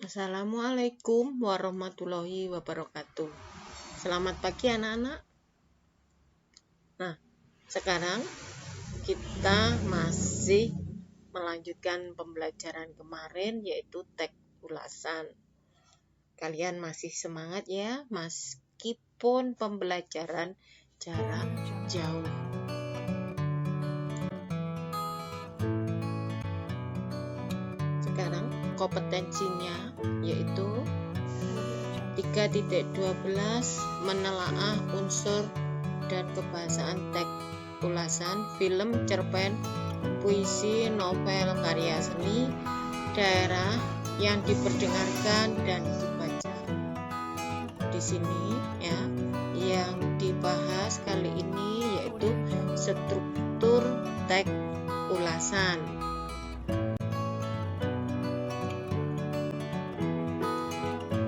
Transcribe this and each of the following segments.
Assalamualaikum warahmatullahi wabarakatuh. Selamat pagi anak-anak. Nah, sekarang kita masih melanjutkan pembelajaran kemarin, yaitu teks ulasan. Kalian masih semangat ya, meskipun pembelajaran jarak jauh. Sekarang kompetensinya yaitu 3.12 menelaah unsur dan kebahasaan teks ulasan film, cerpen, puisi, novel, karya seni, daerah yang diperdengarkan dan dibaca. Di sini ya, yang dibahas kali ini yaitu struktur teks ulasan.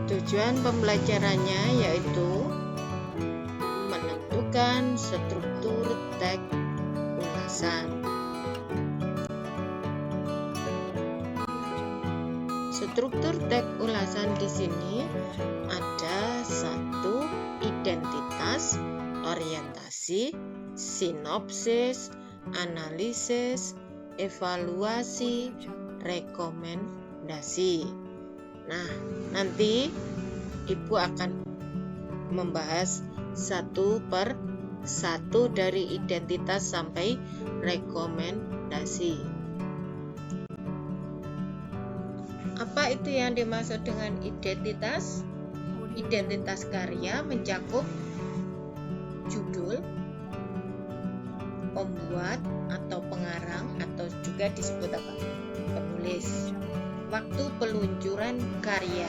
Tujuan pembelajarannya yaitu menentukan struktur teks ulasan. Struktur teks ulasan di sini ada 1. Identitas, orientasi, sinopsis, analisis, evaluasi, rekomendasi. Nah, nanti Ibu akan membahas satu per satu dari identitas sampai rekomendasi. Apa itu yang dimaksud dengan identitas? Identitas karya mencakup judul, pembuat atau pengarang atau juga disebut apa? Penulis. Waktu peluncuran karya.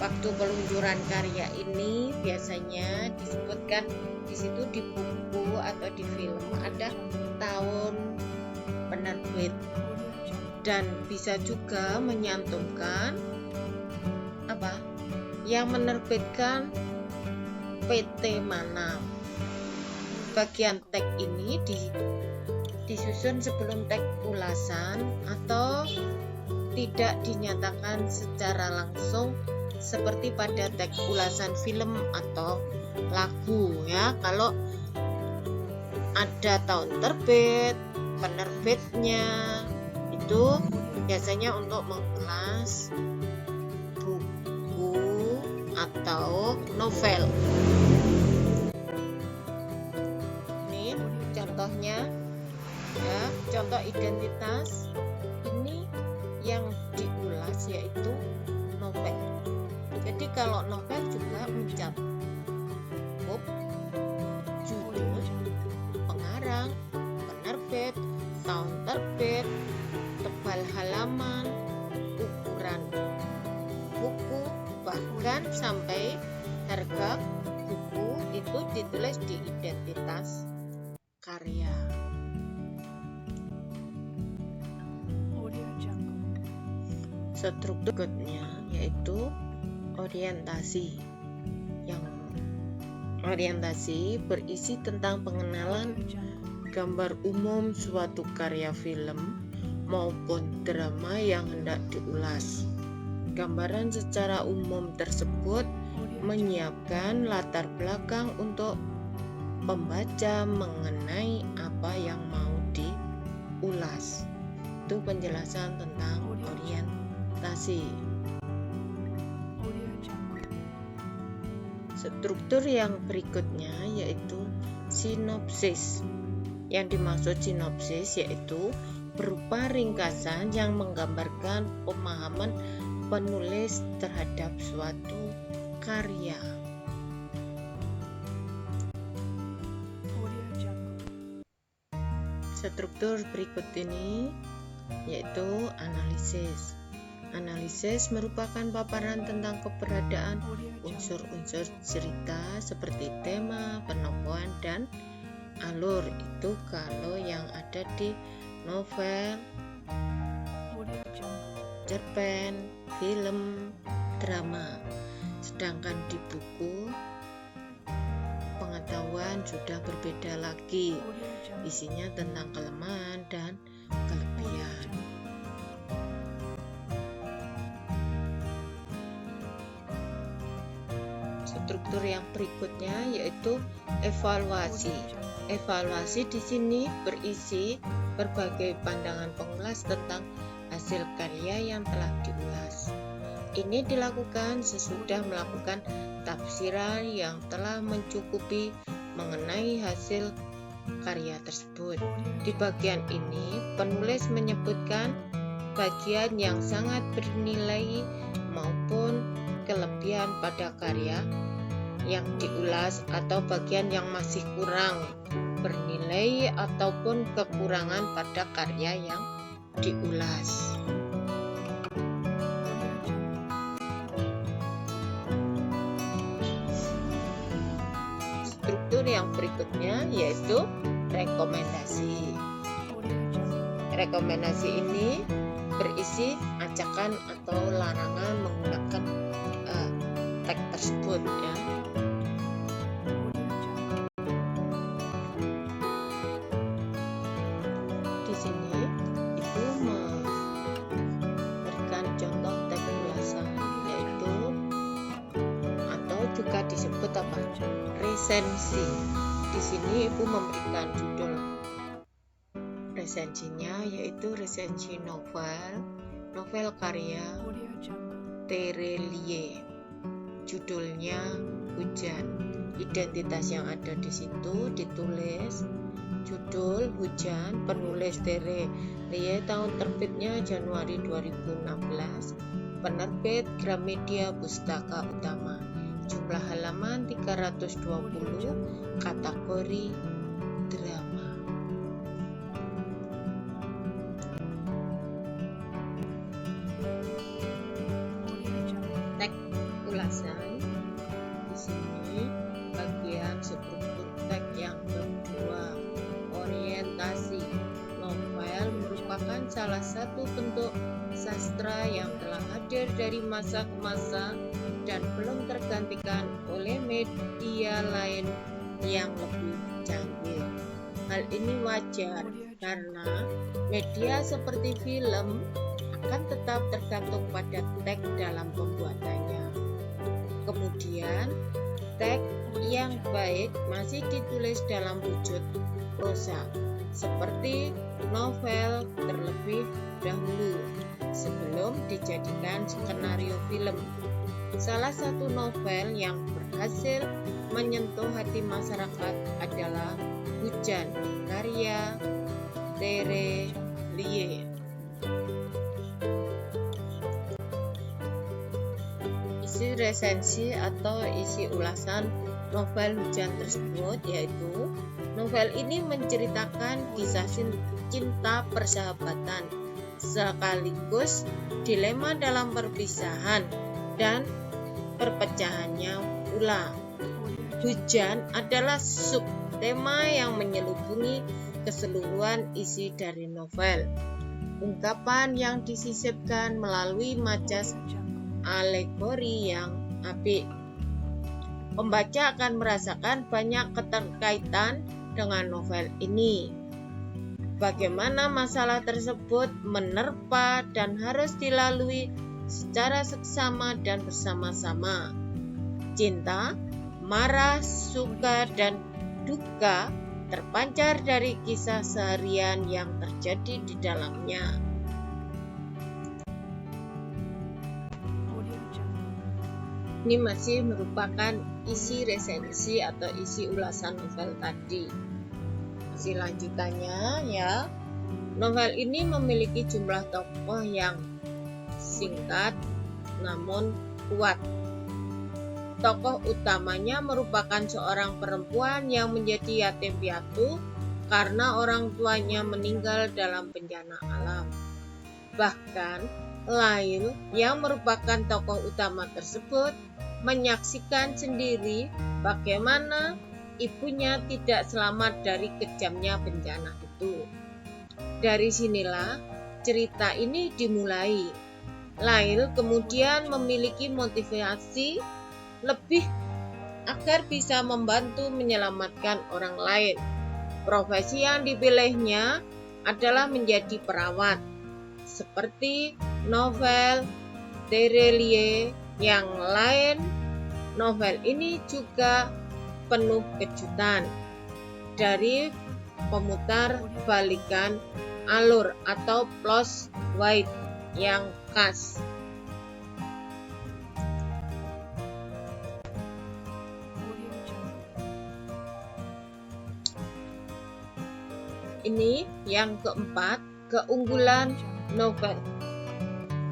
Waktu peluncuran karya ini biasanya disebutkan di situ di buku atau di film ada tahun penerbit dan bisa juga menyantumkan apa? Yang menerbitkan PT mana. Bagian teks ini disusun sebelum teks ulasan atau tidak dinyatakan secara langsung seperti pada teks ulasan film atau lagu ya. Kalau ada tahun terbit, penerbitnya itu biasanya untuk mengulas buku atau novel. Ini contohnya ya, contoh identitas ini yang diulas yaitu novel. Jadi kalau novel juga mencakup judul, pengarang, penerbit, tahun terbit, tebal halaman, ukuran buku, bahkan sampai harga buku itu ditulis di identitas karya. Strukturnya yaitu orientasi. Yang orientasi berisi tentang pengenalan gambar umum suatu karya film maupun drama yang hendak diulas. Gambaran secara umum tersebut menyiapkan latar belakang untuk pembaca mengenai apa yang mau diulas. Itu penjelasan tentang orientasi. Struktur yang berikutnya yaitu sinopsis. Yang dimaksud sinopsis yaitu berupa ringkasan yang menggambarkan pemahaman penulis terhadap suatu karya. Struktur berikut ini yaitu analisis. Analisis merupakan paparan tentang keberadaan unsur-unsur cerita seperti tema, penokohan, dan alur. Itu kalau yang ada di novel, cerpen, film, drama. Sedangkan di buku pengetahuan sudah berbeda lagi. Isinya tentang kelemahan dan kelebihan. struktur yang berikutnya yaitu evaluasi. Evaluasi di sini berisi berbagai pandangan pengulas tentang hasil karya yang telah diulas. Ini dilakukan sesudah melakukan tafsiran yang telah mencukupi mengenai hasil karya tersebut. Di bagian ini, penulis menyebutkan bagian yang sangat bernilai maupun kelebihan pada karya yang diulas atau bagian yang masih kurang bernilai ataupun kekurangan pada karya yang diulas. Struktur yang berikutnya yaitu rekomendasi. Rekomendasi ini berisi ajakan atau larangan menggunakan teks tersebut ya. Di sini Ibu memberikan contoh teks ulasan yaitu atau juga disebut apa? Resensi. Di sini Ibu memberikan judul resensinya yaitu resensi novel karya Terelie. Judulnya Hujan. Identitas yang ada di situ ditulis judul Hujan, penulis Terelie, tahun terbitnya Januari 2016, penerbit Gramedia Pustaka Utama. Jumlah halaman 320, kategori drama. Teks ulasan di sini bagian struktur teks yang kedua. Orientasi. Novel merupakan salah satu bentuk sastra yang telah hadir dari masa ke masa dan belum tergantikan oleh media lain yang lebih canggih. Hal ini wajar karena media seperti film akan tetap tergantung pada teks dalam pembuatannya. Kemudian, teks yang baik masih ditulis dalam wujud prosa, seperti novel terlebih dahulu sebelum dijadikan skenario film. Salah satu novel yang berhasil menyentuh hati masyarakat adalah Hujan, karya Terelie. Isi resensi atau isi ulasan novel Hujan tersebut yaitu novel ini menceritakan kisah cinta persahabatan sekaligus dilema dalam perpisahan dan perpecahannya pula. Hujan adalah subtema yang menyelubungi keseluruhan isi dari novel. Ungkapan yang disisipkan melalui majas alegori yang apik. Pembaca akan merasakan banyak keterkaitan dengan novel ini. Bagaimana masalah tersebut menerpa dan harus dilalui secara seksama dan bersama-sama. Cinta, marah, suka, dan duka terpancar dari kisah seharian yang terjadi di dalamnya. Ini masih merupakan isi resensi atau isi ulasan novel tadi. Isi lanjutannya ya. Novel ini memiliki jumlah tokoh yang singkat namun kuat. Tokoh utamanya merupakan seorang perempuan yang menjadi yatim piatu karena orang tuanya meninggal dalam bencana alam. Bahkan, Lail yang merupakan tokoh utama tersebut menyaksikan sendiri bagaimana ibunya tidak selamat dari kejamnya bencana itu. Dari sinilah cerita ini dimulai. Lail kemudian memiliki motivasi lebih agar bisa membantu menyelamatkan orang lain. Profesi yang dipilihnya adalah menjadi perawat, seperti novel Terelie yang lain novel ini juga penuh kejutan dari pemutar balikan alur atau plot twist yang khas. Ini yang keempat, keunggulan novel.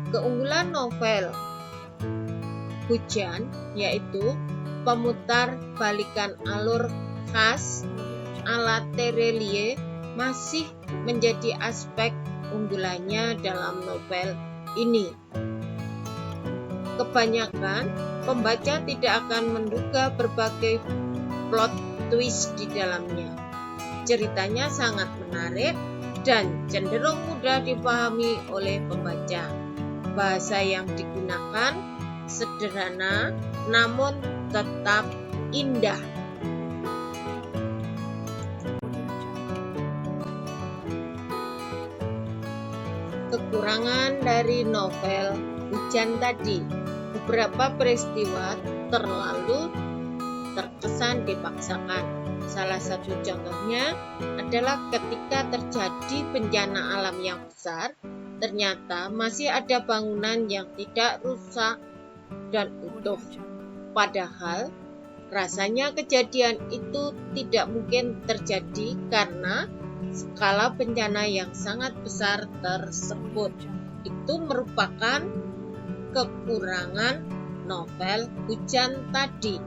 Keunggulan novel Hujan yaitu pemutar balikan alur khas ala Terelie masih menjadi aspek unggulannya dalam novel ini. Kebanyakan pembaca tidak akan menduga berbagai plot twist di dalamnya. Ceritanya sangat menarik dan cenderung mudah dipahami oleh pembaca. Bahasa yang digunakan sederhana namun tetap indah. Kekurangan dari novel Hujan tadi, beberapa peristiwa terlalu terkesan dipaksakan. Salah satu contohnya adalah ketika terjadi bencana alam yang besar, ternyata masih ada bangunan yang tidak rusak dan utuh. Padahal rasanya kejadian itu tidak mungkin terjadi karena skala bencana yang sangat besar tersebut. Itu merupakan kekurangan novel Hujan tadi.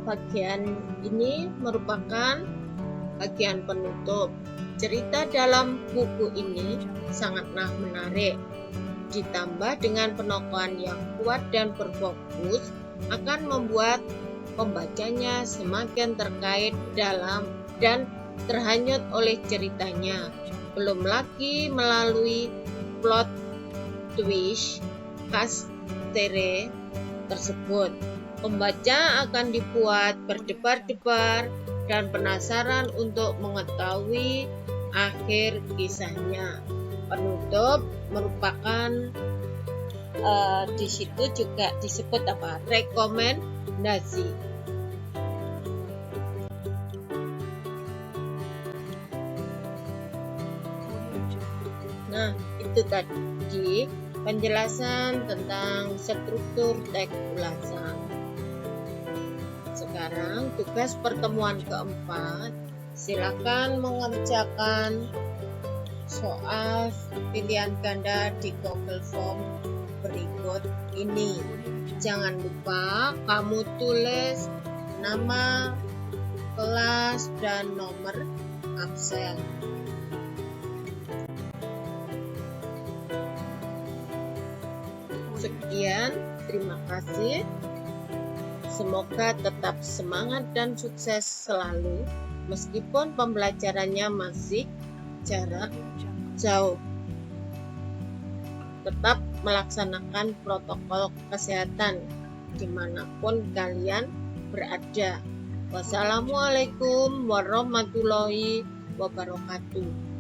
Bagian ini merupakan bagian penutup. Cerita dalam buku ini sangatlah menarik. Ditambah dengan penokohan yang kuat dan berfokus akan membuat pembacanya semakin terkait dalam dan terhanyut oleh ceritanya. Belum lagi melalui plot twist khas Tere tersebut. Pembaca akan dibuat berdebar-debar dan penasaran untuk mengetahui akhir kisahnya. Penutup merupakan di situ juga disebut rekomendasi. Nah, itu tadi penjelasan tentang struktur teks ulasan. Sekarang tugas pertemuan keempat, silakan mengerjakan soal pilihan ganda di Google Form berikut ini. Jangan lupa kamu tulis nama, kelas, dan nomor absen. Sekian, terima kasih. Semoga tetap semangat dan sukses selalu, meskipun pembelajarannya masih jarak jauh. Tetap melaksanakan protokol kesehatan dimanapun kalian berada. Wassalamualaikum warahmatullahi wabarakatuh.